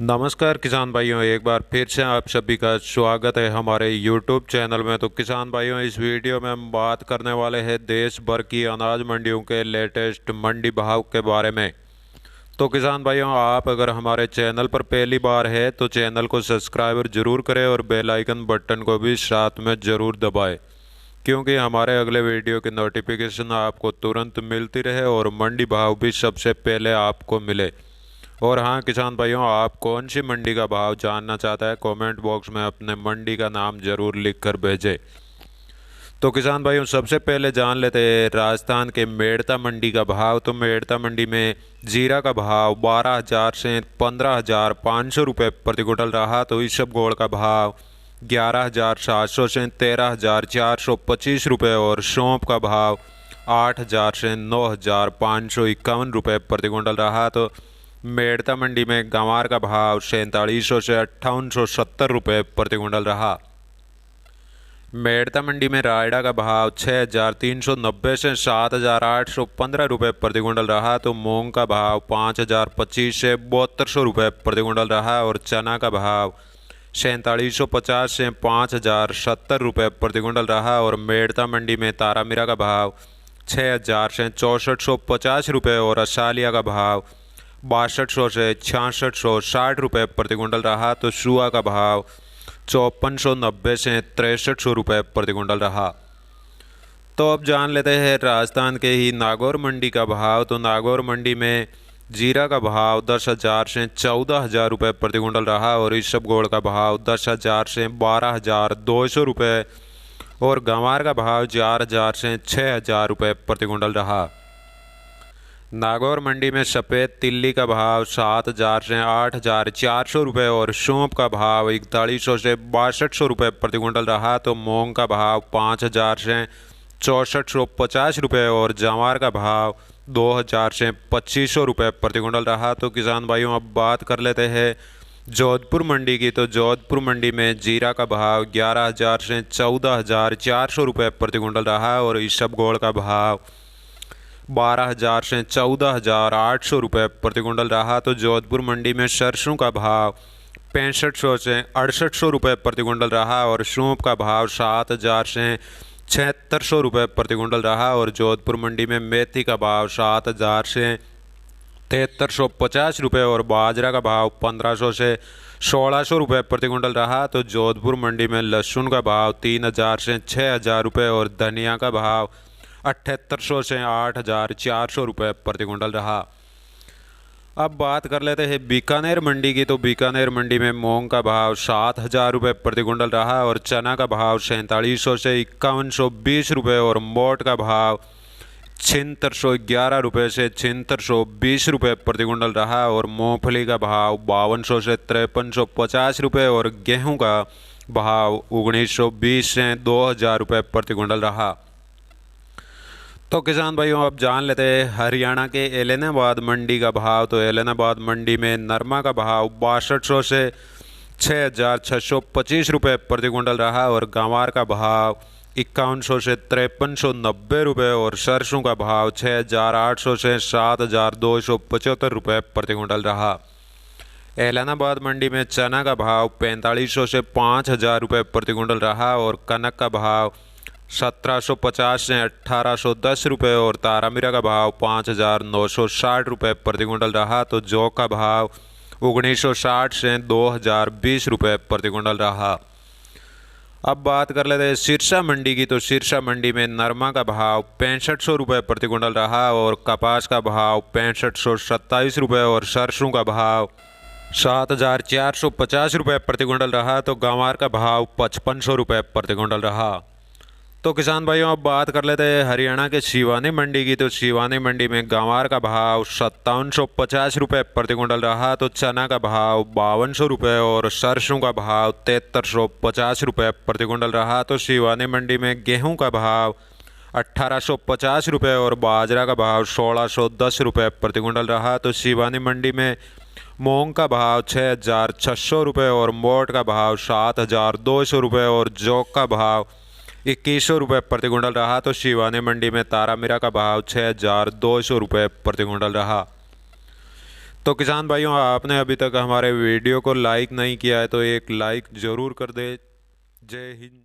नमस्कार किसान भाइयों, एक बार फिर से आप सभी का स्वागत है हमारे YouTube चैनल में। तो किसान भाइयों, इस वीडियो में हम बात करने वाले हैं देश भर की अनाज मंडियों के लेटेस्ट मंडी भाव के बारे में। तो किसान भाइयों, आप अगर हमारे चैनल पर पहली बार है तो चैनल को सब्सक्राइब जरूर करें और बेल आइकन बटन को भी साथ में ज़रूर दबाएं, क्योंकि हमारे अगले वीडियो की नोटिफिकेशन आपको तुरंत मिलती रहे और मंडी भाव भी सबसे पहले आपको मिले। और हाँ किसान भाइयों, आप कौन सी मंडी का भाव जानना चाहता है, कमेंट बॉक्स में अपने मंडी का नाम ज़रूर लिख कर भेजें। तो किसान भाइयों, सबसे पहले जान लेते हैं राजस्थान के मेड़ता मंडी का भाव। तो मेड़ता मंडी में जीरा का भाव 12,000 से 15,500 रुपये प्रति क्विंटल रहा। तो इसबगोल का भाव 11,700 से 13,425 रुपये और सौंफ का भाव 8,000 से 9,551 रुपये प्रति क्विंटल रहा। तो मेड़ता मंडी में गंवार का भाव 4700 से 5870 रुपये प्रति क्विंटल रहा। मेड़ता मंडी में रायडा का भाव 6,390 से 7,815 रुपये प्रति क्विंटल रहा। तो मूंग का भाव 5,025 से 7200 रुपये प्रति क्विंटल रहा और चना का भाव 4750 से 5,070 रुपये प्रति क्विंटल रहा। और मेड़ता मंडी में तारामीरा का भाव 6,000 से 6450 रुपये और असालिया का भाव 6200 से 6660 रुपये प्रति क्विंटल रहा। तो सुआ का भाव 5490 से 6300 रुपये प्रति क्विंटल रहा। तो अब जान लेते हैं राजस्थान के ही नागौर मंडी का भाव। तो नागौर मंडी में जीरा का भाव 10,000 से 14,000 रुपये प्रति क्विंटल रहा और इसबगोल का भाव 10,000 से 12,200 रुपये और गंवार का भाव 4,000 से 6,000 रुपये प्रति क्विंटल रहा। नागौर मंडी में सफ़ेद तिल्ली का भाव 7,000 से 8,400 रुपये और सौंफ का भाव 4100 से 6200 रुपये प्रति क्विंटल रहा। तो मूंग का भाव 5,000 से 6450 रुपये और जवार का भाव 2,000 से 2500 रुपये प्रति क्विंटल रहा। तो किसान भाइयों, अब बात कर लेते हैं जोधपुर मंडी की। तो जोधपुर मंडी में जीरा का भाव 11,000 से 14,400 रुपये प्रति क्विंटल रहा और इसबगोल का भाव 12,000 से 14,800 रुपये प्रति क्विंटल रहा। तो जोधपुर मंडी में सरसों का भाव 6500 से 6800 रुपये प्रति क्विंटल रहा और सौंफ का भाव 7,000 से 7600 रुपये प्रति क्विंटल रहा। और जोधपुर मंडी में मेथी का भाव 7,000 से 7350 रुपये और बाजरा का भाव 1500 से 1600 रुपये प्रति क्विंटल रहा। तो जोधपुर मंडी में लहसुन का भाव 3,000 से 6,000 रुपये और धनिया का भाव 7800 से 8,400 रुपये प्रति क्विंटल रहा। अब बात कर लेते हैं बीकानेर मंडी की। तो बीकानेर मंडी में मूंग का भाव 7,000 रुपये प्रति क्विंटल रहा और चना का भाव 4700 से 5120 रुपये और मोट का भाव 7611 रुपये से 7620 रुपये प्रति क्विंटल रहा और मूंगफली का भाव 5200 से 5350 रुपये और गेहूं का भाव 1920 से 2,000 रुपये प्रति क्विंटल रहा। तो किसान भाइयों, अब जान लेते हैं हरियाणा के एलनाबाद मंडी का भाव। तो एलनाबाद मंडी में नरमा का भाव 6200 से 6,625 रुपये प्रति क्विंटल रहा और गंवार का भाव 5100 से 5390 रुपये और सरसों का भाव 6,800 से 7,275 रुपये प्रति क्विंटल रहा। एलनाबाद मंडी में चना का भाव 4500 से 5,000 रुपये प्रति क्विंटल रहा और कनक का भाव 1750 से 1810 रुपये और तारामीरा का भाव 5,960 रुपये प्रति क्विंटल रहा। तो जौ का भाव 1960 से 2,020 रुपये प्रति क्विंटल रहा। अब बात कर लेते हैं सिरसा मंडी की। तो सिरसा मंडी में नरमा का भाव 6500 रुपये प्रति क्विंटल रहा और कपास का भाव 6527 रुपये और सरसों का भाव 7,450 रुपये प्रति क्विंटल रहा। तो गंवार का भाव 5500 रुपये प्रति क्विंटल रहा। तो किसान भाइयों, अब बात कर लेते हैं हरियाणा के सिवानी मंडी की। तो सिवानी मंडी में गंवार का भाव 5750 रुपये प्रति क्विंटल रहा। तो चना का भाव 5200 रुपये और सरसों का भाव 7350 रुपये प्रति क्विंटल रहा। तो सिवानी मंडी में गेहूं का भाव 1850 रुपये और बाजरा का भाव 1610 रुपये प्रति क्विंटल रहा। तो सिवानी मंडी में मूंग का भाव 6,600 रुपये और मोट का भाव 7,200 रुपये और जौ का भाव 2100 रुपये प्रति क्विंटल रहा। तो सिवानी मंडी में तारामीरा का भाव 6,200 रुपये प्रति क्विंटल रहा। तो किसान भाइयों, आपने अभी तक हमारे वीडियो को लाइक नहीं किया है तो एक लाइक ज़रूर कर दे। जय हिंद।